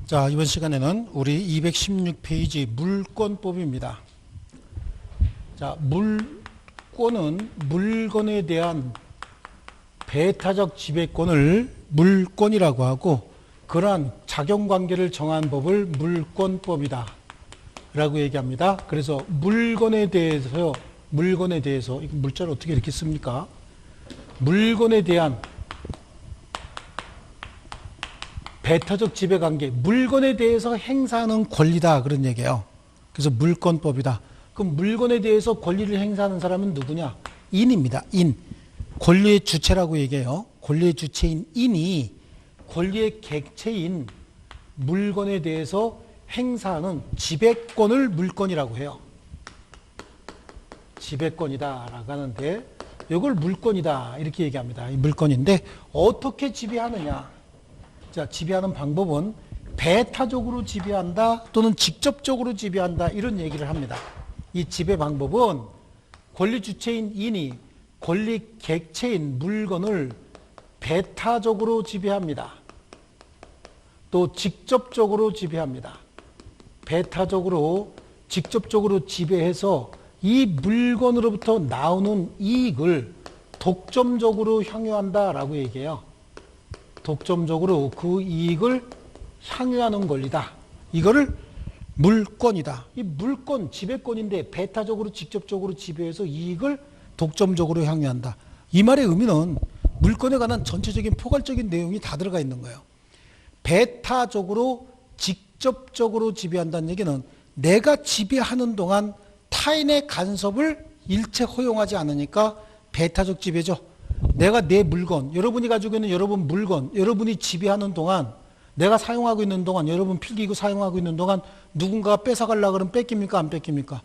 자, 이번 시간에는 우리 216페이지 물권법입니다. 자, 물권은 물건에 대한 배타적 지배권을 물권이라고 하고, 그러한 작용관계를 정한 법을 물권법이다 라고 얘기합니다. 그래서 물건에 대해서 이거 물자를 어떻게 이렇게 씁니까? 물건에 대한 배타적 지배관계, 물건에 대해서 행사하는 권리다, 그런 얘기예요. 그래서 물권법이다. 그럼 물건에 대해서 권리를 행사하는 사람은 누구냐? 인입니다. 인. 권리의 주체라고 얘기해요. 권리의 주체인 인이 권리의 객체인 물건에 대해서 행사하는 지배권을 물권이라고 해요. 지배권이다라고 하는데, 이걸 물권이다 이렇게 얘기합니다. 이 물권인데 어떻게 지배하느냐? 자, 지배하는 방법은 배타적으로 지배한다 또는 직접적으로 지배한다, 이런 얘기를 합니다. 이 지배 방법은 권리 주체인 인이 권리 객체인 물건을 배타적으로 지배합니다. 또 직접적으로 지배합니다. 배타적으로, 직접적으로 지배해서 이 물건으로부터 나오는 이익을 독점적으로 향유한다라고 얘기해요. 독점적으로 그 이익을 향유하는 권리다. 이거를 물권이다. 이 물권, 지배권인데 배타적으로, 직접적으로 지배해서 이익을 독점적으로 향유한다. 이 말의 의미는 물권에 관한 전체적인 포괄적인 내용이 다 들어가 있는 거예요. 배타적으로, 직접적으로 지배한다는 얘기는 내가 지배하는 동안 타인의 간섭을 일체 허용하지 않으니까 배타적 지배죠. 내가 내 물건, 여러분이 가지고 있는 여러분 물건, 여러분이 지배하는 동안, 내가 사용하고 있는 동안, 여러분 필기구 사용하고 있는 동안 누군가가 뺏어가려고 그러면 뺏깁니까? 안 뺏깁니까?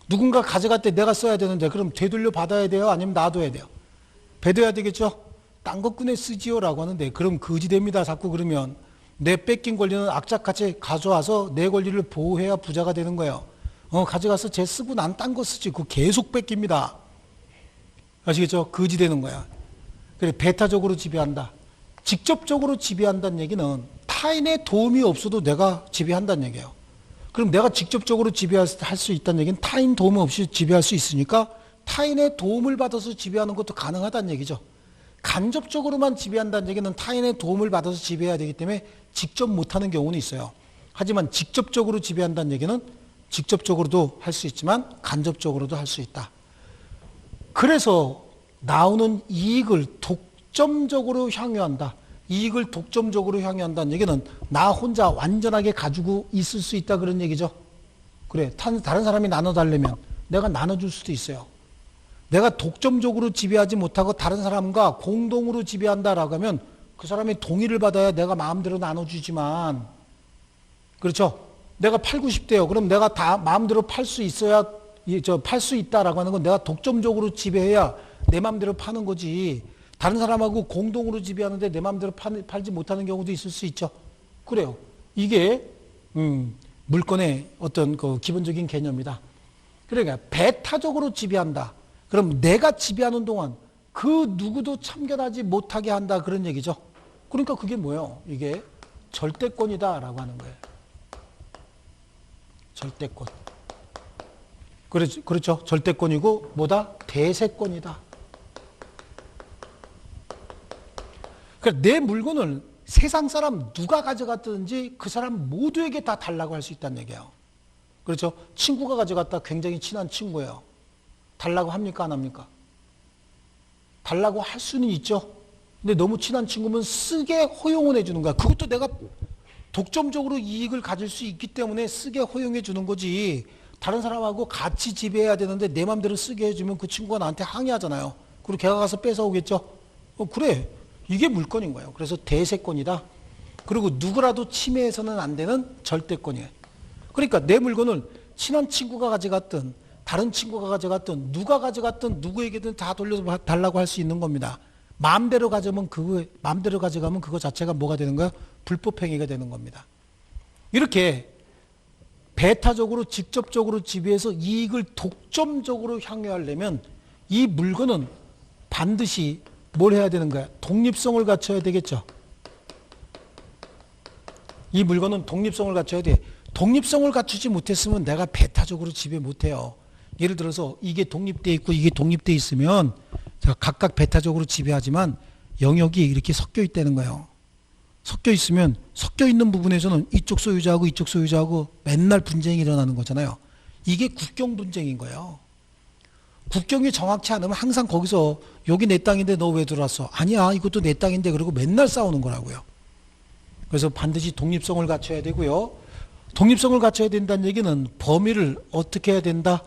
누군가 가져갈 때 내가 써야 되는데 그럼 되돌려 받아야 돼요? 아니면 놔둬야 돼요? 배둬야 되겠죠? 딴 것 꺼내 쓰지요 라고 하는데, 그럼 거지됩니다. 자꾸 그러면 내 뺏긴 권리는 악착같이 가져와서 내 권리를 보호해야 부자가 되는 거예요. 가져가서 쟤 쓰고 난 딴 거 쓰지. 그거 계속 뺏깁니다. 아시겠죠? 거지되는 거야. 그래, 배타적으로 지배한다. 직접적으로 지배한다는 얘기는 타인의 도움이 없어도 내가 지배한다는 얘기예요. 그럼 내가 직접적으로 지배할 수 있다는 얘기는 타인 도움 없이 지배할 수 있으니까 타인의 도움을 받아서 지배하는 것도 가능하다는 얘기죠. 간접적으로만 지배한다는 얘기는 타인의 도움을 받아서 지배해야 되기 때문에 직접 못하는 경우는 있어요. 하지만 직접적으로 지배한다는 얘기는 직접적으로도 할 수 있지만 간접적으로도 할 수 있다. 그래서 나오는 이익을 독점적으로 향유한다. 이익을 독점적으로 향유한다는 얘기는 나 혼자 완전하게 가지고 있을 수 있다, 그런 얘기죠. 그래, 다른 사람이 나눠달라면 내가 나눠줄 수도 있어요. 내가 독점적으로 지배하지 못하고 다른 사람과 공동으로 지배한다라고 하면 그 사람의 동의를 받아야 내가 마음대로 나눠주지만, 그렇죠? 내가 팔고 싶대요. 그럼 내가 다 마음대로 팔 수 있어야, 팔 수 있다라고 하는 건 내가 독점적으로 지배해야 내 마음대로 파는 거지. 다른 사람하고 공동으로 지배하는데 내 마음대로 팔지 못하는 경우도 있을 수 있죠. 그래요. 이게 물권의 어떤 그 기본적인 개념이다. 그러니까 배타적으로 지배한다. 그럼 내가 지배하는 동안 그 누구도 참견하지 못하게 한다, 그런 얘기죠. 그러니까 그게 뭐예요? 이게 절대권이다라고 하는 거예요. 절대권. 그렇죠. 절대권이고 뭐다? 대세권이다. 그러니까 내 물건을 세상 사람 누가 가져갔든지 그 사람 모두에게 다 달라고 할 수 있다는 얘기예요. 그렇죠. 친구가 가져갔다, 굉장히 친한 친구예요. 달라고 합니까? 안 합니까? 달라고 할 수는 있죠. 근데 너무 친한 친구면 쓰게 허용을 해주는 거야. 그것도 내가 독점적으로 이익을 가질 수 있기 때문에 쓰게 허용해 주는 거지. 다른 사람하고 같이 지배해야 되는데 내 맘대로 쓰게 해주면 그 친구가 나한테 항의하잖아요. 그리고 걔가 가서 뺏어오겠죠. 그래. 이게 물권인 거예요. 그래서 대세권이다. 그리고 누구라도 침해해서는 안 되는 절대권이에요. 그러니까 내 물건을 친한 친구가 가져갔든 다른 친구가 가져갔든 누가 가져갔든 누구에게든 다 돌려달라고 할 수 있는 겁니다. 마음대로 가져가면 그거 자체가 뭐가 되는 거예요? 불법행위가 되는 겁니다. 이렇게 배타적으로, 직접적으로 지배해서 이익을 독점적으로 향유하려면 이 물건은 반드시 뭘 해야 되는 거야? 독립성을 갖춰야 되겠죠. 이 물건은 독립성을 갖춰야 돼. 독립성을 갖추지 못했으면 내가 배타적으로 지배 못해요. 예를 들어서 이게 독립돼 있고 이게 독립돼 있으면 제가 각각 배타적으로 지배하지만 영역이 이렇게 섞여 있다는 거예요. 섞여 있으면 섞여 있는 부분에서는 이쪽 소유자하고 맨날 분쟁이 일어나는 거잖아요. 이게 국경 분쟁인 거예요. 국경이 정확치 않으면 항상 거기서 여기 내 땅인데 너 왜 들어왔어? 아니야, 이것도 내 땅인데. 그러고 맨날 싸우는 거라고요. 그래서 반드시 독립성을 갖춰야 되고요. 독립성을 갖춰야 된다는 얘기는 범위를 어떻게 해야 된다?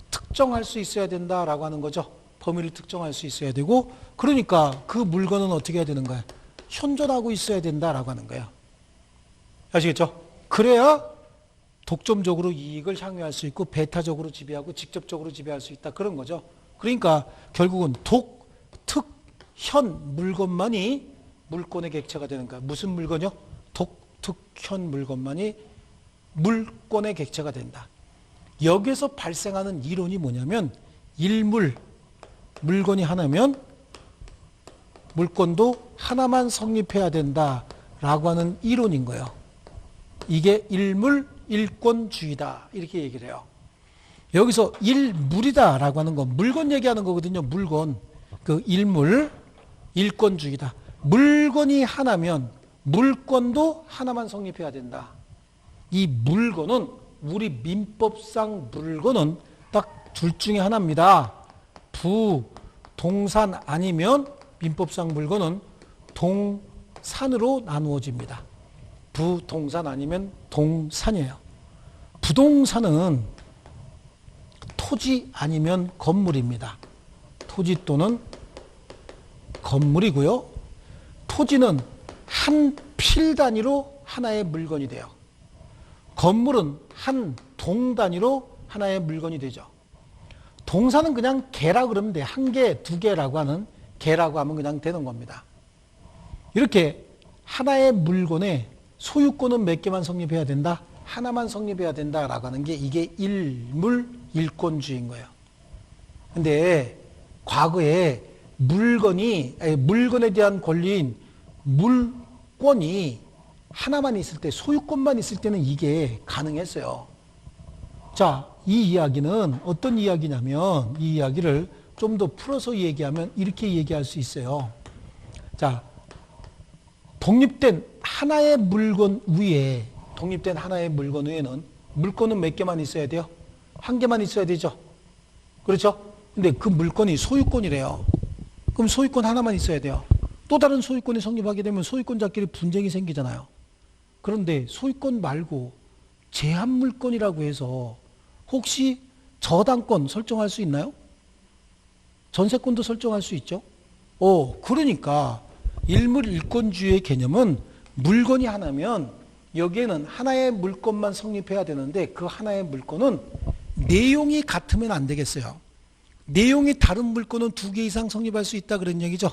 특정할 수 있어야 된다라고 하는 거죠. 범위를 특정할 수 있어야 되고, 그러니까 그 물건은 어떻게 해야 되는 거야? 현존하고 있어야 된다라고 하는 거야. 아시겠죠? 그래야 독점적으로 이익을 향유할 수 있고 배타적으로 지배하고 직접적으로 지배할 수 있다, 그런 거죠. 그러니까 결국은 독, 특, 현 물건만이 물권의 객체가 되는 거야. 무슨 물건이요? 독, 특, 현 물건만이 물권의 객체가 된다. 여기서 발생하는 이론이 뭐냐면 일물, 물건이 하나면 물권도 하나만 성립해야 된다라고 하는 이론인 거예요. 이게 일물, 일권주의다, 이렇게 얘기를 해요. 여기서 일물이다라고 하는 건 물건 얘기하는 거거든요. 물건. 그 일물, 일권주의다. 물건이 하나면 물권도 하나만 성립해야 된다. 이 물건은 우리 민법상 물건은 딱 둘 중에 하나입니다. 부, 동산 아니면 민법상 물건은 동산으로 나누어집니다. 부동산 아니면 동산이에요. 부동산은 토지 아니면 건물입니다. 토지 또는 건물이고요. 토지는 한 필 단위로 하나의 물건이 돼요. 건물은 한 동 단위로 하나의 물건이 되죠. 동산은 그냥 개라 그러면 돼. 한 개, 두 개라고 하는 개라고 하면 그냥 되는 겁니다. 이렇게 하나의 물건에 소유권은 몇 개만 성립해야 된다? 하나만 성립해야 된다라고 하는 게 이게 일물, 일권주의인 거예요. 근데 과거에 물건에 대한 권리인 물권이 하나만 있을 때, 소유권만 있을 때는 이게 가능했어요. 자, 이 이야기는 어떤 이야기냐면, 이 이야기를 좀 더 풀어서 얘기하면 이렇게 얘기할 수 있어요. 자, 독립된 하나의 물건 위에, 독립된 하나의 물건 위에는 물건은 몇 개만 있어야 돼요? 한 개만 있어야 되죠. 그렇죠? 근데 그 물건이 소유권이래요. 그럼 소유권 하나만 있어야 돼요. 또 다른 소유권이 성립하게 되면 소유권자끼리 분쟁이 생기잖아요. 그런데 소유권 말고 제한 물건이라고 해서 혹시 저당권 설정할 수 있나요? 전세권도 설정할 수 있죠. 그러니까 일물 일권주의의 개념은 물건이 하나면 여기에는 하나의 물건만 성립해야 되는데 그 하나의 물건은 내용이 같으면 안 되겠어요. 내용이 다른 물건은 두 개 이상 성립할 수 있다, 그런 얘기죠.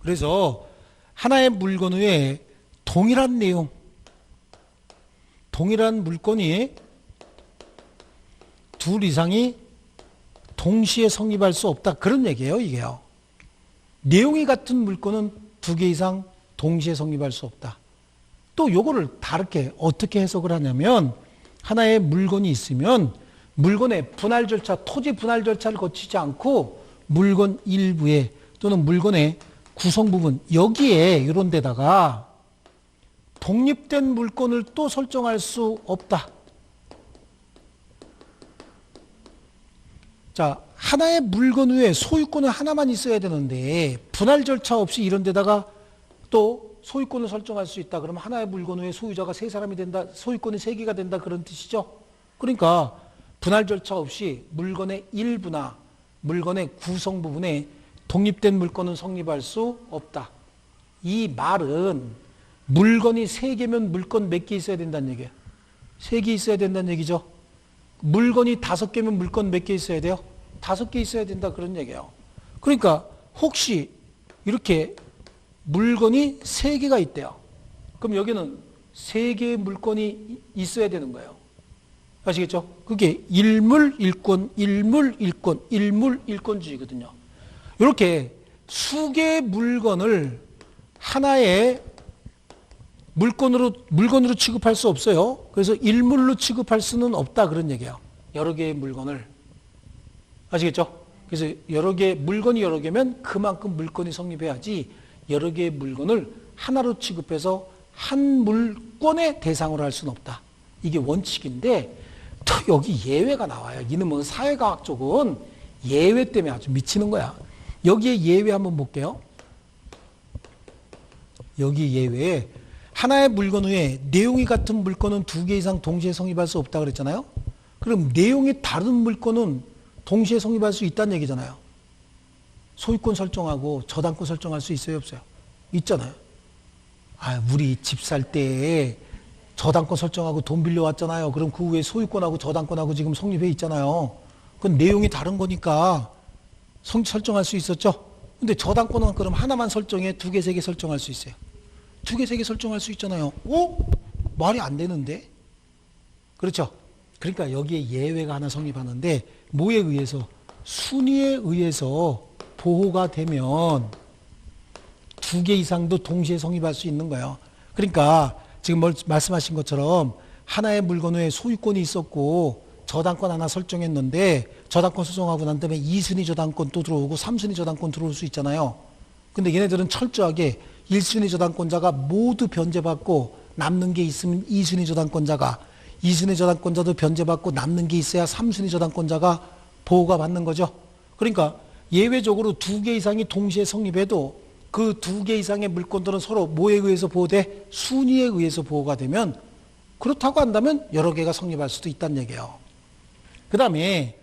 그래서 하나의 물건 외에 동일한 내용, 동일한 물건이 둘 이상이 동시에 성립할 수 없다, 그런 얘기예요, 이게요. 내용이 같은 물건은 두 개 이상 동시에 성립할 수 없다. 또 요거를 다르게 어떻게 해석을 하냐면, 하나의 물건이 있으면 물건의 분할 절차, 토지 분할 절차를 거치지 않고 물건 일부에 또는 물건의 구성 부분, 여기에 이런 데다가 독립된 물건을 또 설정할 수 없다. 자, 하나의 물건 위에 소유권은 하나만 있어야 되는데 분할 절차 없이 이런 데다가 또 소유권을 설정할 수 있다. 그러면 하나의 물건 위에 소유자가 세 사람이 된다, 소유권이 세 개가 된다, 그런 뜻이죠. 그러니까 분할 절차 없이 물건의 일부나 물건의 구성 부분에 독립된 물건은 성립할 수 없다. 이 말은 물건이 세 개면 물건 몇 개 있어야 된다는 얘기예요. 세 개 있어야 된다는 얘기죠. 물건이 다섯 개면 물건 몇 개 있어야 돼요? 다섯 개 있어야 된다, 그런 얘기예요. 그러니까 혹시 이렇게 물건이 세 개가 있대요. 그럼 여기는 세 개의 물건이 있어야 되는 거예요. 아시겠죠? 그게 일물, 일권, 일물, 일권, 일물, 일권주의거든요. 이렇게 수 개의 물건을 하나의 물건으로 취급할 수 없어요. 그래서 일물로 취급할 수는 없다 그런 얘기예요. 여러 개의 물건을. 아시겠죠? 그래서 물건이 여러 개면 그만큼 물건이 성립해야지 여러 개의 물건을 하나로 취급해서 한 물건의 대상으로 할 수는 없다. 이게 원칙인데 또 여기 예외가 나와요. 이놈은 사회과학 쪽은 예외 때문에 아주 미치는 거야. 여기에 예외 한번 볼게요. 여기 예외에 하나의 물건 후에 내용이 같은 물건은 두 개 이상 동시에 성립할 수 없다 그랬잖아요. 그럼 내용이 다른 물건은 동시에 성립할 수 있다는 얘기잖아요. 소유권 설정하고 저당권 설정할 수 있어요, 없어요? 있잖아요. 우리 집 살 때 저당권 설정하고 돈 빌려왔잖아요. 그럼 그 후에 소유권하고 저당권하고 지금 성립해 있잖아요. 그건 내용이 다른 거니까 설정할 수 있었죠. 근데 저당권은 그럼 하나만 설정해? 두 개, 세 개 설정할 수 있어요? 두 개, 세 개 설정할 수 있잖아요. 말이 안 되는데? 그렇죠? 그러니까 여기에 예외가 하나 성립하는데 뭐에 의해서? 순위에 의해서 보호가 되면 두 개 이상도 동시에 성립할 수 있는 거예요. 그러니까 지금 말씀하신 것처럼 하나의 물건 후에 소유권이 있었고 저당권 하나 설정했는데 저당권 설정하고 난 다음에 2순위 저당권 또 들어오고 3순위 저당권 들어올 수 있잖아요. 근데 얘네들은 철저하게 1순위 저당권자가 모두 변제받고 남는 게 있으면 2순위 저당권자가 2순위 저당권자도 변제받고 남는 게 있어야 3순위 저당권자가 보호가 받는 거죠. 그러니까 예외적으로 두 개 이상이 동시에 성립해도 그 두 개 이상의 물건들은 서로 뭐에 의해서 보호돼? 순위에 의해서 보호가 되면 그렇다고 한다면 여러 개가 성립할 수도 있다는 얘기예요. 그 다음에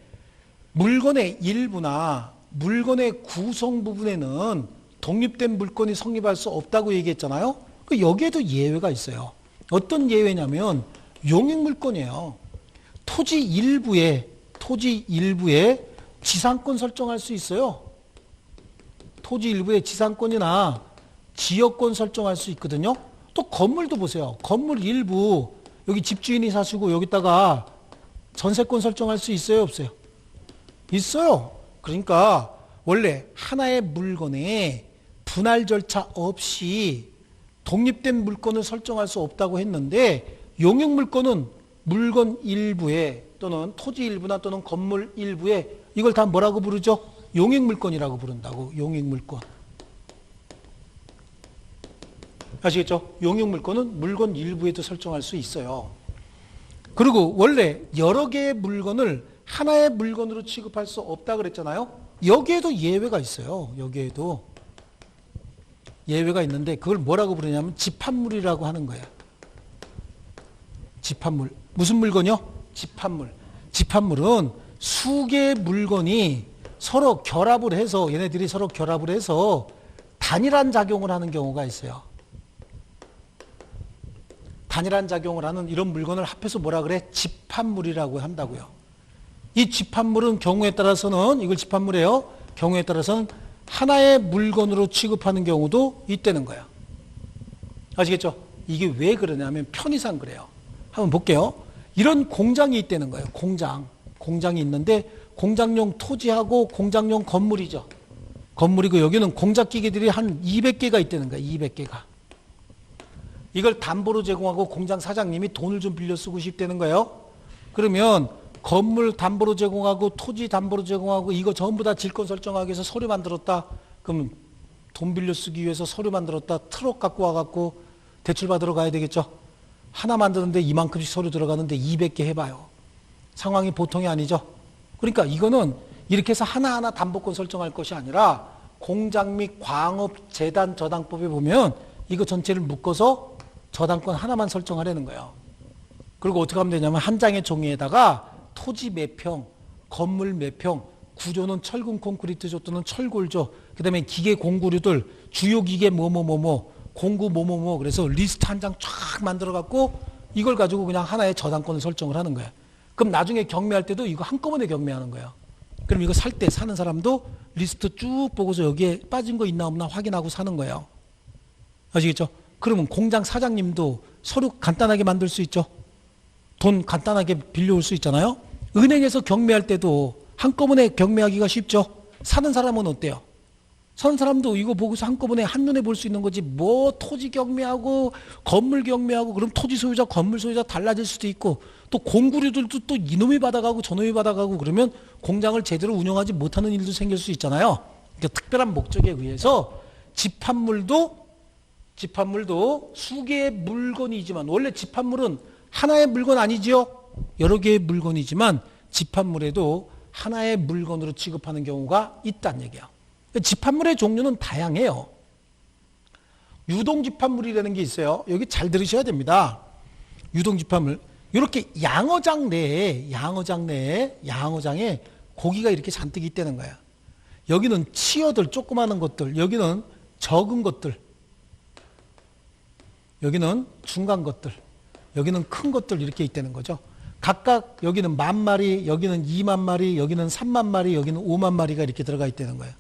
물건의 일부나 물건의 구성 부분에는 독립된 물건이 성립할 수 없다고 얘기했잖아요. 여기에도 예외가 있어요. 어떤 예외냐면 용익물건이에요. 토지 일부에 지상권 설정할 수 있어요. 토지 일부에 지상권이나 지역권 설정할 수 있거든요. 또 건물도 보세요. 건물 일부 여기 집주인이 사시고 여기다가 전세권 설정할 수 있어요, 없어요? 있어요. 그러니까 원래 하나의 물건에 분할 절차 없이 독립된 물건을 설정할 수 없다고 했는데 용익물건은 물건 일부에 또는 토지 일부나 또는 건물 일부에 이걸 다 뭐라고 부르죠? 용익물건이라고 부른다고. 용익물건. 아시겠죠? 용익물건은 물건 일부에도 설정할 수 있어요. 그리고 원래 여러 개의 물건을 하나의 물건으로 취급할 수 없다 그랬잖아요. 여기에도 예외가 있어요. 여기에도 예외가 있는데 그걸 뭐라고 부르냐면 집합물이라고 하는 거예요. 집합물. 무슨 물건이요? 집합물. 집합물은 수개의 물건이 서로 결합을 해서 얘네들이 서로 결합을 해서 단일한 작용을 하는 경우가 있어요. 단일한 작용을 하는 이런 물건을 합해서 뭐라 그래? 집합물이라고 한다고요. 이 집합물은 경우에 따라서는 이걸 집합물이에요. 경우에 따라서는 하나의 물건으로 취급하는 경우도 있다는 거예요. 아시겠죠? 이게 왜 그러냐면 편의상 그래요. 한번 볼게요. 이런 공장이 있다는 거예요. 공장이 있는데 공장용 토지하고 공장용 건물이죠. 건물이고 여기는 공작기계들이 한 200개가 있다는 거예요. 200개가. 이걸 담보로 제공하고 공장 사장님이 돈을 좀 빌려 쓰고 싶다는 거예요. 그러면 건물 담보로 제공하고 토지 담보로 제공하고 이거 전부 다 질권 설정하기 위해서 서류 만들었다. 그럼 돈 빌려 쓰기 위해서 서류 만들었다. 트럭 갖고 와갖고 대출 받으러 가야 되겠죠. 하나 만드는데 이만큼씩 서류 들어가는데 200개 해봐요. 상황이 보통이 아니죠. 그러니까 이거는 이렇게 해서 하나하나 담보권 설정할 것이 아니라 공장 및 광업재단 저당법에 보면 이거 전체를 묶어서 저당권 하나만 설정하려는 거예요. 그리고 어떻게 하면 되냐면 한 장의 종이에다가 토지 몇 평, 건물 몇 평, 구조는 철근 콘크리트조 또는 철골조, 그 다음에 기계 공구류들, 주요 기계 뭐뭐뭐뭐, 공구 뭐뭐뭐, 그래서 리스트 한 장 쫙 만들어갖고 이걸 가지고 그냥 하나의 저당권을 설정을 하는 거예요. 그럼 나중에 경매할 때도 이거 한꺼번에 경매하는 거예요. 그럼 이거 살 때 사는 사람도 리스트 쭉 보고서 여기에 빠진 거 있나 없나 확인하고 사는 거예요. 아시겠죠? 그러면 공장 사장님도 서류 간단하게 만들 수 있죠. 돈 간단하게 빌려올 수 있잖아요. 은행에서 경매할 때도 한꺼번에 경매하기가 쉽죠. 사는 사람은 어때요? 사는 사람도 이거 보고서 한꺼번에 한눈에 볼 수 있는 거지. 뭐 토지 경매하고 건물 경매하고 그럼 토지 소유자 건물 소유자 달라질 수도 있고 또 공구류들도 또 이놈이 받아가고 저놈이 받아가고 그러면 공장을 제대로 운영하지 못하는 일도 생길 수 있잖아요. 그러니까 특별한 목적에 의해서 집합물도 수개의 물건이지만 원래 집합물은 하나의 물건 아니지요. 여러 개의 물건이지만 집합물에도 하나의 물건으로 취급하는 경우가 있다는 얘기야. 집합물의 종류는 다양해요. 유동집합물이라는 게 있어요. 여기 잘 들으셔야 됩니다. 유동집합물. 이렇게 양어장에 고기가 이렇게 잔뜩 있다는 거야. 여기는 치어들, 조그마한 것들, 여기는 적은 것들, 여기는 중간 것들, 여기는 큰 것들 이렇게 있다는 거죠. 각각 여기는 10,000마리, 여기는 20,000마리, 여기는 30,000마리, 여기는 50,000마리가 이렇게 들어가 있다는 거예요.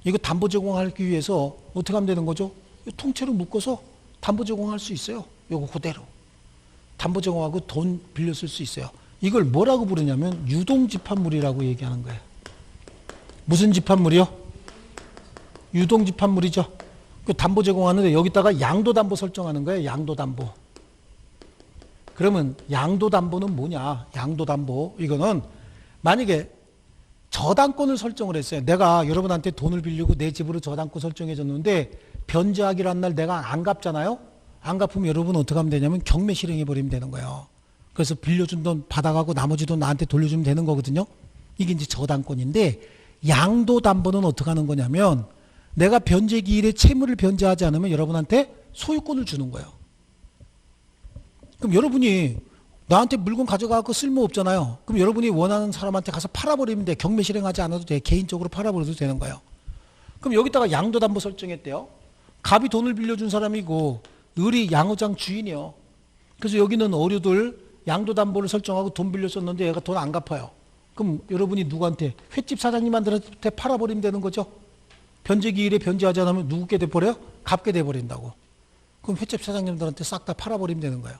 이거 담보 제공하기 위해서 어떻게 하면 되는 거죠? 통째로 묶어서 담보 제공할 수 있어요. 요거 그대로. 담보 제공하고 돈 빌려 쓸 수 있어요. 이걸 뭐라고 부르냐면 유동집합물이라고 얘기하는 거예요. 무슨 집합물이요? 유동집합물이죠. 그 담보 제공하는데 여기다가 양도담보 설정하는 거예요. 양도담보. 그러면 양도담보는 뭐냐? 양도담보. 이거는 만약에 저당권을 설정을 했어요. 내가 여러분한테 돈을 빌리고 내 집으로 저당권 설정해 줬는데 변제하기로 한 날 내가 안 갚잖아요. 안 갚으면 여러분 어떻게 하면 되냐면 경매 실행해 버리면 되는 거예요. 그래서 빌려준 돈 받아가고 나머지 돈 나한테 돌려주면 되는 거거든요. 이게 이제 저당권인데 양도담보는 어떻게 하는 거냐면 내가 변제 기일에 채무를 변제하지 않으면 여러분한테 소유권을 주는 거예요. 그럼 여러분이 나한테 물건 가져가고 쓸모없잖아요. 그럼 여러분이 원하는 사람한테 가서 팔아버리면 돼. 경매 실행하지 않아도 돼. 개인적으로 팔아버려도 되는 거예요. 그럼 여기다가 양도담보 설정했대요. 갑이 돈을 빌려준 사람이고 을이 양어장 주인이요. 그래서 여기는 어류들 양도담보를 설정하고 돈 빌렸었는데 얘가 돈 안 갚아요. 그럼 여러분이 누구한테? 횟집 사장님한테 팔아버리면 되는 거죠. 변제기일에 변제하지 않으면 누구게 돼버려요? 갚게 돼버린다고. 그럼 횟집 사장님들한테 싹 다 팔아버리면 되는 거예요.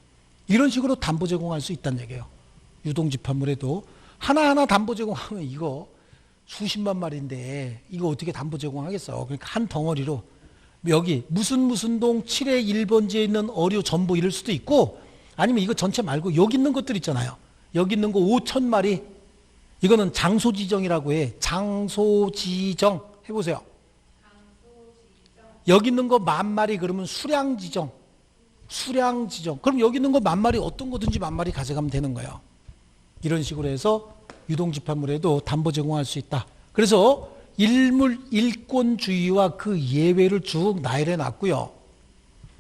이런 식으로 담보 제공할 수 있다는 얘기예요. 유동집합물에도 하나하나 담보 제공하면 이거 수십만 마리인데 이거 어떻게 담보 제공하겠어. 그러니까 한 덩어리로 여기 무슨 동 7의 1번지에 있는 어류 전부 이럴 수도 있고 아니면 이거 전체 말고 여기 있는 것들 있잖아요. 여기 있는 거 5,000마리 이거는 장소지정이라고 해. 장소지정 해보세요. 여기 있는 거 10,000마리 그러면 수량지정. 그럼 여기 있는 거 10,000마리 어떤 거든지 10,000마리 가져가면 되는 거예요. 이런 식으로 해서 유동집합물에도 담보 제공할 수 있다. 그래서 일물 일권주의와 그 예외를 쭉 나열해 놨고요.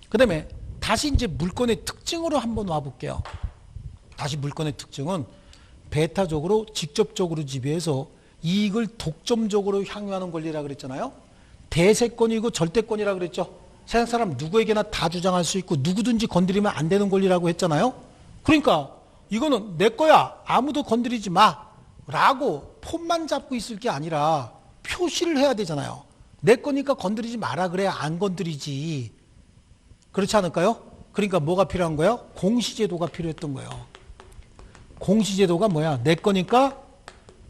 그 다음에 다시 이제 물건의 특징으로 한번 와볼게요. 다시 물건의 특징은 배타적으로 직접적으로 지배해서 이익을 독점적으로 향유하는 권리라 그랬잖아요. 대세권이고 절대권이라 그랬죠. 세상 사람 누구에게나 다 주장할 수 있고 누구든지 건드리면 안 되는 권리라고 했잖아요. 그러니까 이거는 내 거야. 아무도 건드리지 마. 라고 폰만 잡고 있을 게 아니라 표시를 해야 되잖아요. 내 거니까 건드리지 마라 그래야 안 건드리지. 그렇지 않을까요? 그러니까 뭐가 필요한 거예요? 공시제도가 필요했던 거예요. 공시제도가 뭐야? 내 거니까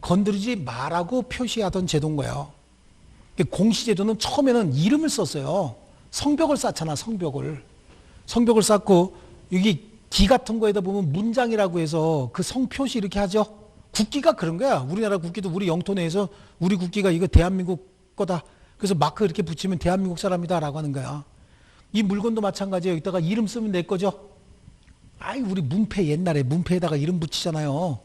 건드리지 마라고 표시하던 제도인 거예요. 공시제도는 처음에는 이름을 썼어요. 성벽을 쌓잖아, 성벽을 쌓고 여기 기 같은 거에다 보면 문장이라고 해서 그 성표시 이렇게 하죠. 국기가 그런 거야. 우리나라 국기도 우리 영토 내에서 우리 국기가 이거 대한민국 거다. 그래서 마크 이렇게 붙이면 대한민국 사람이다 라고 하는 거야. 이 물건도 마찬가지예요. 여기다가 이름 쓰면 내 거죠. 아이 우리 문패 옛날에 문패에다가 이름 붙이잖아요.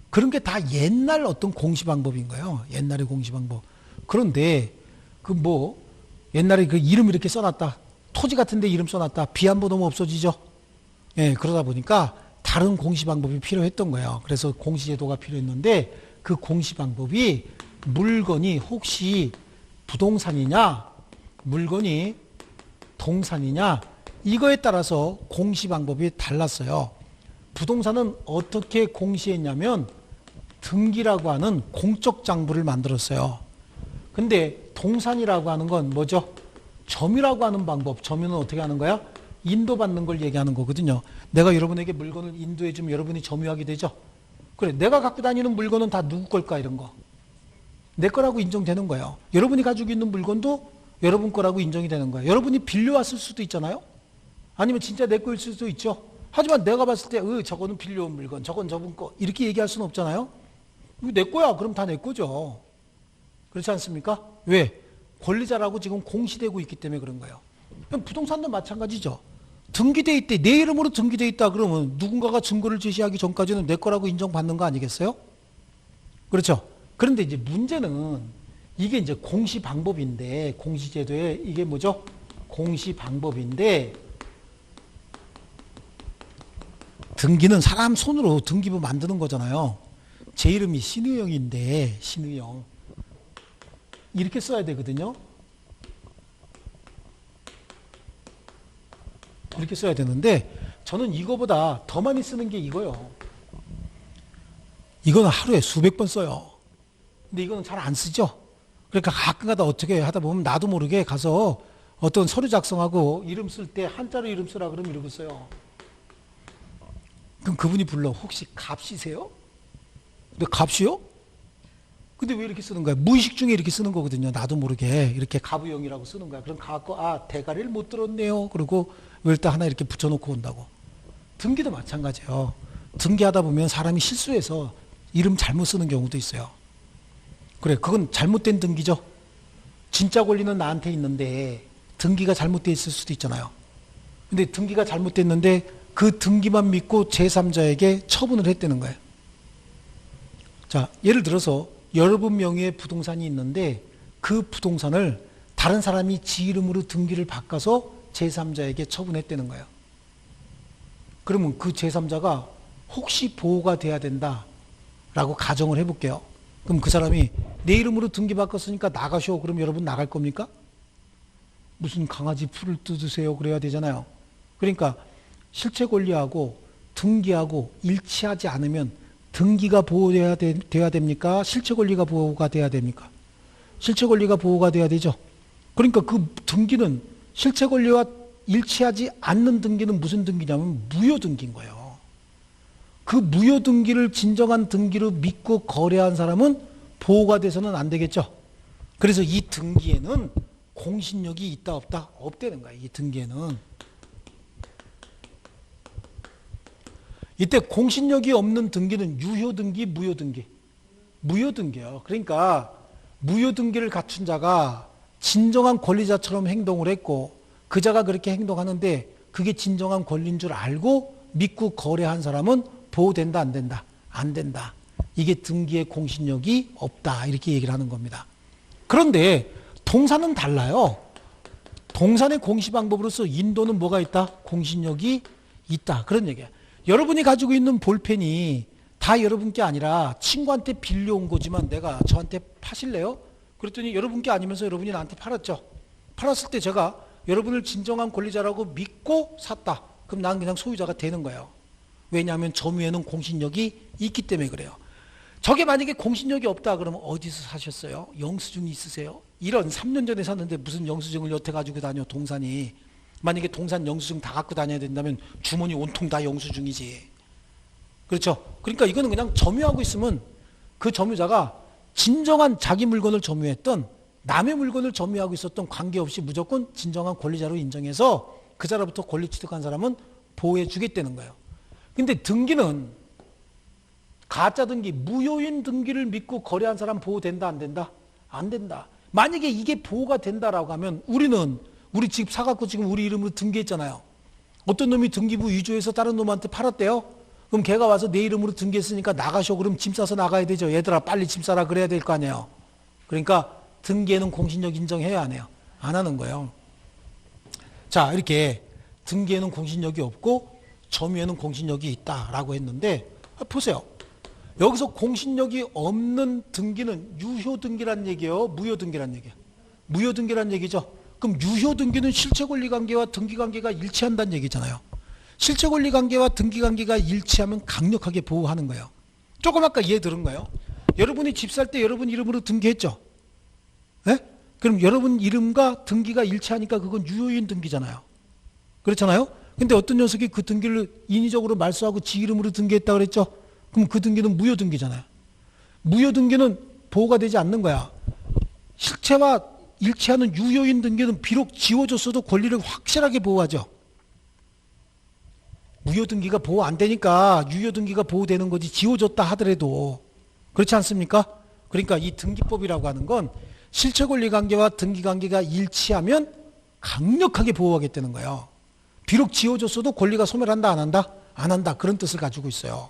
그런 게 다 옛날 어떤 공시 방법인 거예요. 옛날의 공시 방법. 그런데 그 뭐 옛날에 그 이름 이렇게 써놨다. 토지 같은 데 이름 써놨다. 비 한 번 오면 없어지죠. 예, 그러다 보니까 다른 공시 방법이 필요했던 거예요. 그래서 공시제도가 필요했는데 그 공시 방법이 물건이 혹시 부동산이냐 물건이 동산이냐 이거에 따라서 공시 방법이 달랐어요. 부동산은 어떻게 공시했냐면 등기라고 하는 공적 장부를 만들었어요. 근데 동산이라고 하는 건 뭐죠? 점유라고 하는 방법. 점유는 어떻게 하는 거야? 인도받는 걸 얘기하는 거거든요. 내가 여러분에게 물건을 인도해주면 여러분이 점유하게 되죠. 그래, 내가 갖고 다니는 물건은 다 누구 걸까 이런 거. 내 거라고 인정되는 거예요. 여러분이 가지고 있는 물건도 여러분 거라고 인정이 되는 거예요. 여러분이 빌려왔을 수도 있잖아요. 아니면 진짜 내 거일 수도 있죠. 하지만 내가 봤을 때 저거는 빌려온 물건, 저건 저분 거 이렇게 얘기할 수는 없잖아요. 이거 내 거야. 그럼 다 내 거죠. 그렇지 않습니까? 왜? 권리자라고 지금 공시되고 있기 때문에 그런 거예요. 그럼 부동산도 마찬가지죠. 등기돼 있대. 내 이름으로 등기돼 있다 그러면 누군가가 증거를 제시하기 전까지는 내 거라고 인정받는 거 아니겠어요? 그렇죠? 그런데 이제 문제는 이게 이제 공시 방법인데, 공시제도에 이게 뭐죠? 공시 방법인데, 등기는 사람 손으로 등기부 만드는 거잖아요. 제 이름이 신의영인데, 신의영. 이렇게 써야 되거든요. 이렇게 써야 되는데, 저는 이거보다 더 많이 쓰는 게 이거요. 이거는 하루에 수백 번 써요. 근데 이거는 잘 안 쓰죠? 그러니까 가끔가다 어떻게 하다 보면 나도 모르게 가서 어떤 서류 작성하고 이름 쓸 때 한자로 이름 쓰라 그러면 이러고 써요. 그럼 그분이 불러. 혹시 갑시세요? 근데 갑시요? 근데 왜 이렇게 쓰는 거야? 무의식 중에 이렇게 쓰는 거거든요. 나도 모르게 이렇게 가부영이라고 쓰는 거야. 그럼 가고 대가리를 못 들었네요. 그리고 일단 하나 이렇게 붙여놓고 온다고. 등기도 마찬가지예요. 등기하다 보면 사람이 실수해서 이름 잘못 쓰는 경우도 있어요. 그래, 그건 잘못된 등기죠. 진짜 권리는 나한테 있는데 등기가 잘못되어 있을 수도 있잖아요. 근데 등기가 잘못됐는데 그 등기만 믿고 제3자에게 처분을 했다는 거예요. 자, 예를 들어서 여러분 명의의 부동산이 있는데 그 부동산을 다른 사람이 지 이름으로 등기를 바꿔서 제3자에게 처분했다는 거예요. 그러면 그 제3자가 혹시 보호가 돼야 된다라고 가정을 해볼게요. 그럼 그 사람이 내 이름으로 등기 바꿨으니까 나가셔. 그럼 여러분 나갈 겁니까? 무슨 강아지 풀을 뜯으세요 그래야 되잖아요. 그러니까 실체 권리하고 등기하고 일치하지 않으면 등기가 보호돼야 돼야 됩니까? 실체 권리가 보호가 돼야 됩니까? 실체 권리가 보호가 돼야 되죠. 그러니까 그 등기는 실체 권리와 일치하지 않는 등기는 무슨 등기냐면 무효 등기인 거예요. 그 무효 등기를 진정한 등기로 믿고 거래한 사람은 보호가 돼서는 안 되겠죠. 그래서 이 등기에는 공신력이 있다 없다? 없다는 거예요. 이 등기에는. 이때 공신력이 없는 등기는 유효 등기, 무효 등기. 무효 등기예요. 그러니까 무효 등기를 갖춘 자가 진정한 권리자처럼 행동을 했고 그 자가 그렇게 행동하는데 그게 진정한 권리인 줄 알고 믿고 거래한 사람은 보호된다 안 된다? 안 된다. 이게 등기의 공신력이 없다. 이렇게 얘기를 하는 겁니다. 그런데 동사는 달라요. 동산의 공시 방법으로서 인도는 뭐가 있다? 공신력이 있다. 그런 얘기야. 여러분이 가지고 있는 볼펜이 다 여러분 게 아니라 친구한테 빌려온 거지만 내가 저한테 파실래요? 그랬더니 여러분 게 아니면서 여러분이 나한테 팔았죠. 팔았을 때 제가 여러분을 진정한 권리자라고 믿고 샀다. 그럼 난 그냥 소유자가 되는 거예요. 왜냐하면 점유에는 공신력이 있기 때문에 그래요. 저게 만약에 공신력이 없다 그러면 어디서 사셨어요? 영수증이 있으세요? 이런 3년 전에 샀는데 무슨 영수증을 여태 가지고 다녀 동산이. 만약에 동산 영수증 다 갖고 다녀야 된다면 주머니 온통 다 영수증이지. 그렇죠? 그러니까 이거는 그냥 점유하고 있으면 그 점유자가 진정한 자기 물건을 점유했던 남의 물건을 점유하고 있었던 관계없이 무조건 진정한 권리자로 인정해서 그 자로부터 권리 취득한 사람은 보호해 주겠다는 거예요. 근데 등기는 가짜 등기, 무효인 등기를 믿고 거래한 사람 보호된다 안 된다? 안 된다. 만약에 이게 보호가 된다라고 하면 우리 집 사갖고 지금 우리 이름으로 등기했잖아요. 어떤 놈이 등기부 위조해서 다른 놈한테 팔았대요. 그럼 걔가 와서 내 이름으로 등기했으니까 나가셔. 그럼 짐 싸서 나가야 되죠. 얘들아 빨리 짐 싸라 그래야 될 거 아니에요. 그러니까 등기에는 공신력 인정해야 안 해요. 안 하는 거예요. 자, 이렇게 등기에는 공신력이 없고 점유에는 공신력이 있다라고 했는데 보세요. 여기서 공신력이 없는 등기는 유효 등기란 얘기예요? 무효 등기란 얘기예요? 무효 등기란 얘기죠. 그럼 유효 등기는 실체 권리 관계와 등기 관계가 일치한다는 얘기잖아요. 실체 권리 관계와 등기 관계가 일치하면 강력하게 보호하는 거예요. 조금 아까 이해 들은 거예요. 여러분이 집 살 때 여러분 이름으로 등기했죠? 네? 그럼 여러분 이름과 등기가 일치하니까 그건 유효인 등기잖아요. 그렇잖아요? 근데 어떤 녀석이 그 등기를 인위적으로 말소하고 지 이름으로 등기했다고 그랬죠? 그럼 그 등기는 무효 등기잖아요. 무효 등기는 보호가 되지 않는 거야. 실체와 일치하는 유효인 등기는 비록 지워졌어도 권리를 확실하게 보호하죠. 무효 등기가 보호 안 되니까 유효 등기가 보호되는 거지, 지워졌다 하더라도. 그렇지 않습니까? 그러니까 이 등기법이라고 하는 건 실체 권리 관계와 등기 관계가 일치하면 강력하게 보호하겠다는 거예요. 비록 지워졌어도 권리가 소멸한다 안 한다? 안 한다. 그런 뜻을 가지고 있어요.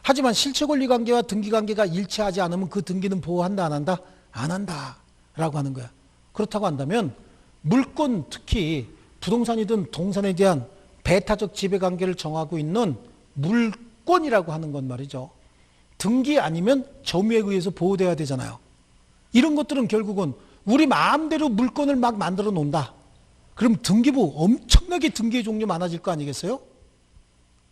하지만 실체 권리 관계와 등기 관계가 일치하지 않으면 그 등기는 보호한다 안 한다? 안 한다 라고 하는 거야. 그렇다고 한다면 물권, 특히 부동산이든 동산에 대한 배타적 지배관계를 정하고 있는 물권이라고 하는 건 말이죠. 등기 아니면 점유에 의해서 보호돼야 되잖아요. 이런 것들은 결국은 우리 마음대로 물권을 막 만들어 놓는다. 그럼 등기부 엄청나게 등기의 종류 많아질 거 아니겠어요?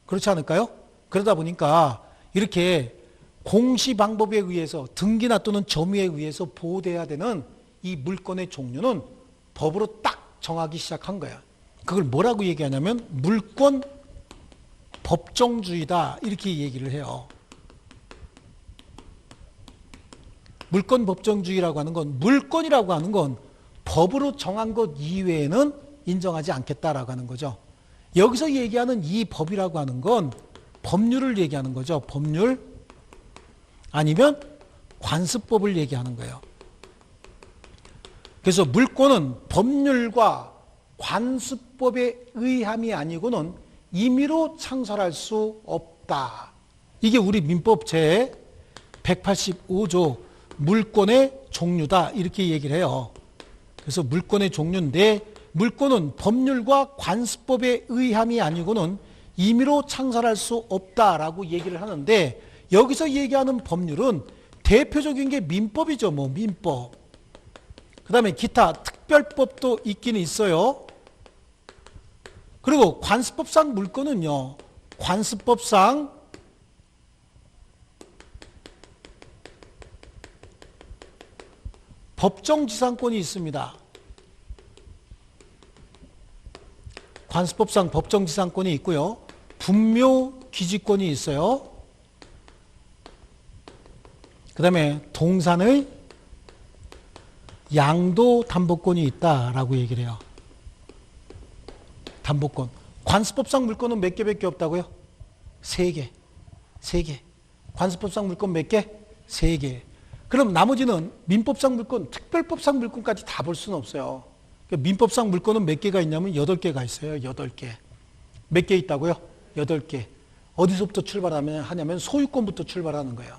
그렇지 않을까요? 그러다 보니까 이렇게 공시 방법에 의해서 등기나 또는 점유에 의해서 보호돼야 되는 이 물권의 종류는 법으로 딱 정하기 시작한 거야. 그걸 뭐라고 얘기하냐면 물권 법정주의다 이렇게 얘기를 해요. 물권 법정주의라고 하는 건, 물권이라고 하는 건 법으로 정한 것 이외에는 인정하지 않겠다라고 하는 거죠. 여기서 얘기하는 이 법이라고 하는 건 법률을 얘기하는 거죠. 법률 아니면 관습법을 얘기하는 거예요. 그래서 물권은 법률과 관습법의 의함이 아니고는 임의로 창설할 수 없다. 이게 우리 민법 제 185조 물권의 종류다 이렇게 얘기를 해요. 그래서 물권의 종류인데 물권은 법률과 관습법의 의함이 아니고는 임의로 창설할 수 없다라고 얘기를 하는데 여기서 얘기하는 법률은 대표적인 게 민법이죠. 뭐 민법. 그 다음에 기타 특별법도 있기는 있어요. 그리고 관습법상 물권은요. 관습법상 법정지상권이 있습니다. 관습법상 법정지상권이 있고요. 분묘기지권이 있어요. 그 다음에 동산의 양도담보권이 있다라고 얘기를 해요. 담보권. 관습법상 물권은 몇 개밖에 없다고요? 3개. 3개. 관습법상 물권 몇 개? 3개. 그럼 나머지는 민법상 물권, 특별법상 물권까지 다 볼 수는 없어요. 그러니까 민법상 물권은 몇 개가 있냐면 8개가 있어요. 8개. 몇 개 있다고요? 8개. 어디서부터 출발하냐면 소유권부터 출발하는 거예요.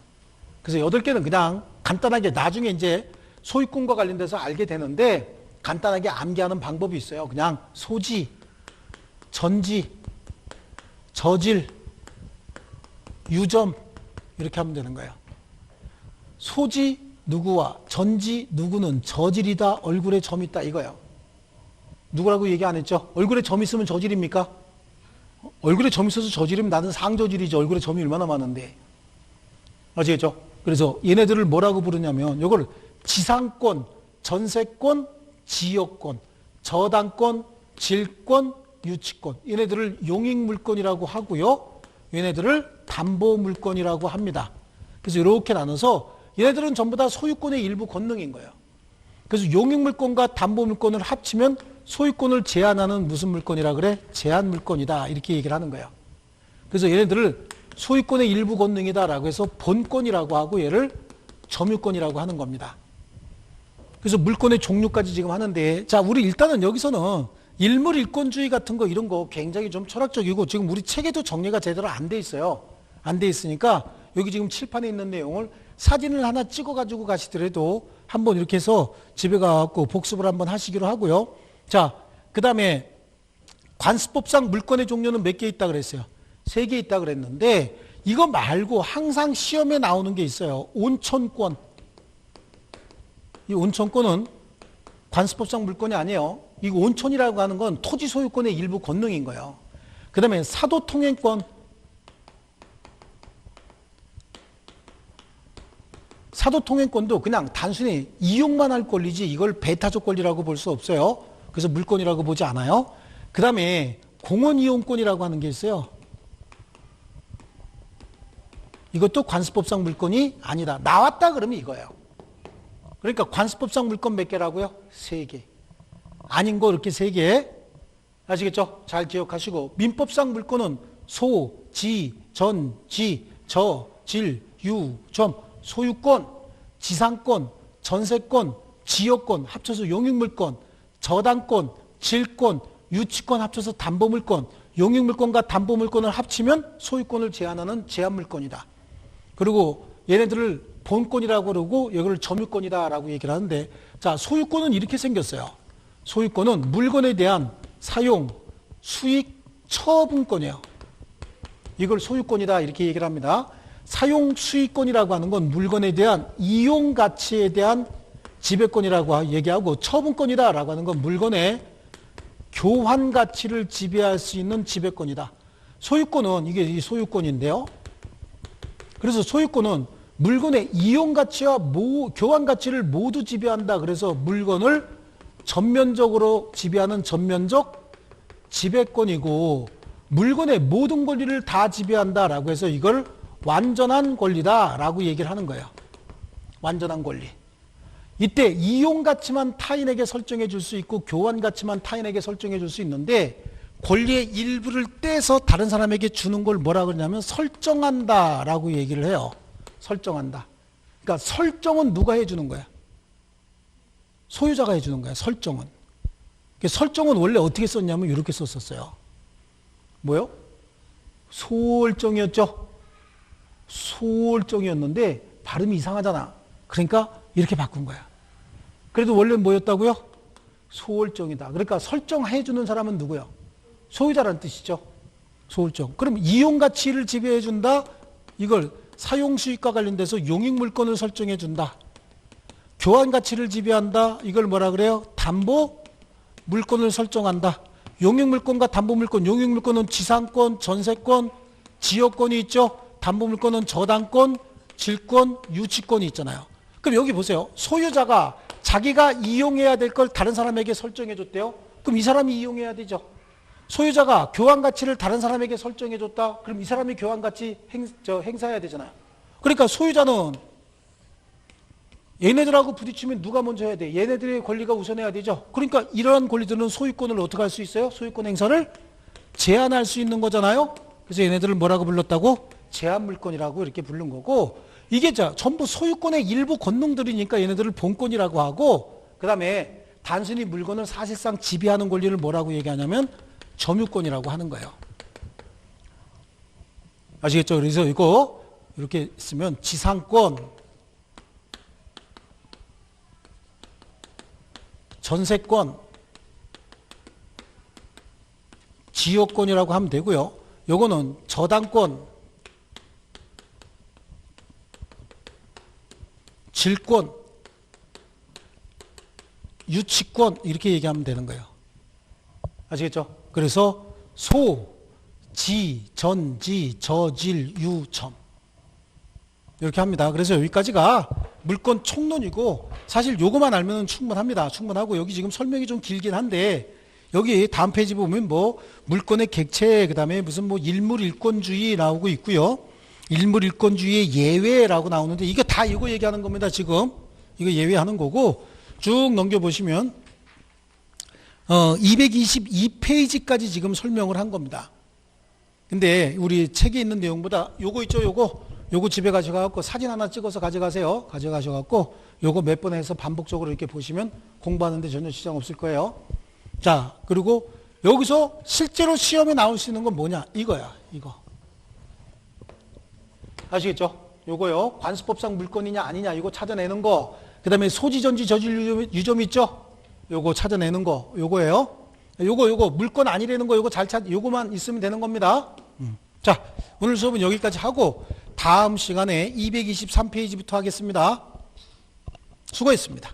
그래서 8개는 그냥 간단하게 나중에 이제 소유권과 관련돼서 알게 되는데 간단하게 암기하는 방법이 있어요. 그냥 소지, 전지, 저질, 유점 이렇게 하면 되는 거예요. 소지 누구와 전지 누구는 저질이다, 얼굴에 점 있다 이거예요. 누구라고 얘기 안 했죠? 얼굴에 점 있으면 저질입니까? 얼굴에 점 있어서 저질이면 나는 상저질이죠. 얼굴에 점이 얼마나 많은데. 아시겠죠? 그래서 얘네들을 뭐라고 부르냐면 이걸 지상권, 전세권, 지역권, 저당권, 질권, 유치권 얘네들을 용익물권이라고 하고요. 얘네들을 담보물권이라고 합니다. 그래서 이렇게 나눠서 얘네들은 전부 다 소유권의 일부 권능인 거예요. 그래서 용익물권과 담보물권을 합치면 소유권을 제한하는 무슨 물권이라 그래? 제한물권이다 이렇게 얘기를 하는 거예요. 그래서 얘네들을 소유권의 일부 권능이다라고 해서 본권이라고 하고 얘를 점유권이라고 하는 겁니다. 그래서 물권의 종류까지 지금 하는데 자 우리 일단은 여기서는 일물일권주의 같은 거 이런 거 굉장히 좀 철학적이고 지금 우리 책에도 정리가 제대로 안 돼 있어요. 안 돼 있으니까 여기 지금 칠판에 있는 내용을 사진을 하나 찍어 가지고 가시더라도 한번 이렇게 해서 집에 가서 복습을 한번 하시기로 하고요. 자, 그 다음에 관습법상 물권의 종류는 몇 개 있다 그랬어요? 3개 있다 그랬는데 이거 말고 항상 시험에 나오는 게 있어요. 온천권. 이 온천권은 관습법상 물권이 아니에요. 이거 온천이라고 하는 건 토지 소유권의 일부 권능인 거예요. 그 다음에 사도통행권. 사도통행권도 그냥 단순히 이용만 할 권리지 이걸 배타적 권리라고 볼 수 없어요. 그래서 물권이라고 보지 않아요. 그 다음에 공원이용권이라고 하는 게 있어요. 이것도 관습법상 물권이 아니다. 나왔다 그러면 이거예요. 그러니까 관습법상 물건 몇 개라고요? 3개. 아닌 거 이렇게 3개. 아시겠죠? 잘 기억하시고, 민법상 물건은 소, 지, 전, 지, 저, 질, 유, 점, 소유권, 지상권, 전세권, 지역권 합쳐서 용익물권, 저당권, 질권, 유치권 합쳐서 담보물권, 용익물권과 담보물권을 합치면 소유권을 제한하는 제한물권이다. 그리고 얘네들을 본권이라고 그러고 이걸 점유권이다라고 얘기를 하는데, 자, 소유권은 이렇게 생겼어요. 소유권은 물건에 대한 사용, 수익, 처분권이에요. 이걸 소유권이다 이렇게 얘기를 합니다. 사용 수익권이라고 하는 건 물건에 대한 이용 가치에 대한 지배권이라고 얘기하고, 처분권이다라고 하는 건 물건의 교환 가치를 지배할 수 있는 지배권이다. 소유권은 이게 이 소유권인데요. 그래서 소유권은 물건의 이용 가치와 교환 가치를 모두 지배한다. 그래서 물건을 전면적으로 지배하는 전면적 지배권이고, 물건의 모든 권리를 다 지배한다라고 해서 이걸 완전한 권리다라고 얘기를 하는 거예요. 완전한 권리. 이때 이용 가치만 타인에게 설정해 줄 수 있고 교환 가치만 타인에게 설정해 줄 수 있는데, 권리의 일부를 떼서 다른 사람에게 주는 걸 뭐라 그러냐면 설정한다라고 얘기를 해요. 설정한다. 그러니까 설정은 누가 해주는 거야? 소유자가 해주는 거야. 설정은. 설정은 원래 어떻게 썼냐면 이렇게 썼었어요. 뭐요? 소월정이었죠? 소월정이었는데 발음이 이상하잖아. 그러니까 이렇게 바꾼 거야. 그래도 원래 뭐였다고요? 소월정이다. 그러니까 설정해주는 사람은 누구요? 소유자라는 뜻이죠. 소월정. 그럼 이용가치를 지배해준다. 이걸 사용수익과 관련돼서 용익물권을 설정해준다. 교환가치를 지배한다. 이걸 뭐라 그래요? 담보물권을 설정한다. 용익물권과 담보물권. 용익물권은 지상권, 전세권, 지역권이 있죠. 담보물권은 저당권, 질권, 유치권이 있잖아요. 그럼 여기 보세요. 소유자가 자기가 이용해야 될 걸 다른 사람에게 설정해 줬대요. 그럼 이 사람이 이용해야 되죠. 소유자가 교환가치를 다른 사람에게 설정해 줬다. 그럼 이 사람이 교환가치 행사해야 되잖아요. 그러니까 소유자는 얘네들하고 부딪히면 누가 먼저 해야 돼? 얘네들의 권리가 우선해야 되죠. 그러니까 이러한 권리들은 소유권을 어떻게 할 수 있어요? 소유권 행사를 제한할 수 있는 거잖아요. 그래서 얘네들을 뭐라고 불렀다고? 제한물권이라고 이렇게 부른 거고, 이게 전부 소유권의 일부 권능들이니까 얘네들을 본권이라고 하고, 그 다음에 단순히 물건을 사실상 지배하는 권리를 뭐라고 얘기하냐면 점유권이라고 하는 거예요. 아시겠죠? 그래서 이거 이렇게 쓰면 지상권, 전세권, 지역권이라고 하면 되고요. 요거는 저당권, 질권, 유치권 이렇게 얘기하면 되는 거예요. 아시겠죠? 그래서 소, 지, 전, 지, 저, 질, 유, 점 이렇게 합니다. 그래서 여기까지가 물권 총론이고, 사실 요거만 알면 충분합니다. 충분하고, 여기 지금 설명이 좀 길긴 한데, 여기 다음 페이지 보면 뭐 물권의 객체, 그 다음에 무슨 뭐 일물일권주의 나오고 있고요. 일물일권주의의 예외라고 나오는데, 이게 다 이거 얘기하는 겁니다. 지금 이거 예외하는 거고, 쭉 넘겨보시면 222페이지까지 지금 설명을 한 겁니다. 근데 우리 책에 있는 내용보다 요거 있죠? 요거 집에 가져가갖고 사진 하나 찍어서 가져가세요. 가져가셔갖고 요거 몇 번 해서 반복적으로 이렇게 보시면 공부하는데 전혀 지장 없을 거예요. 자, 그리고 여기서 실제로 시험에 나올 수 있는 건 뭐냐? 이거야, 이거. 아시겠죠? 요거요. 관습법상 물권이냐 아니냐 이거 찾아내는 거. 그 다음에 소지전지 저질 유점 있죠? 요거 찾아내는 거. 요거예요. 요거 물권 아니라는 거 요거 요거만 있으면 되는 겁니다. 자, 오늘 수업은 여기까지 하고 다음 시간에 223페이지부터 하겠습니다. 수고했습니다.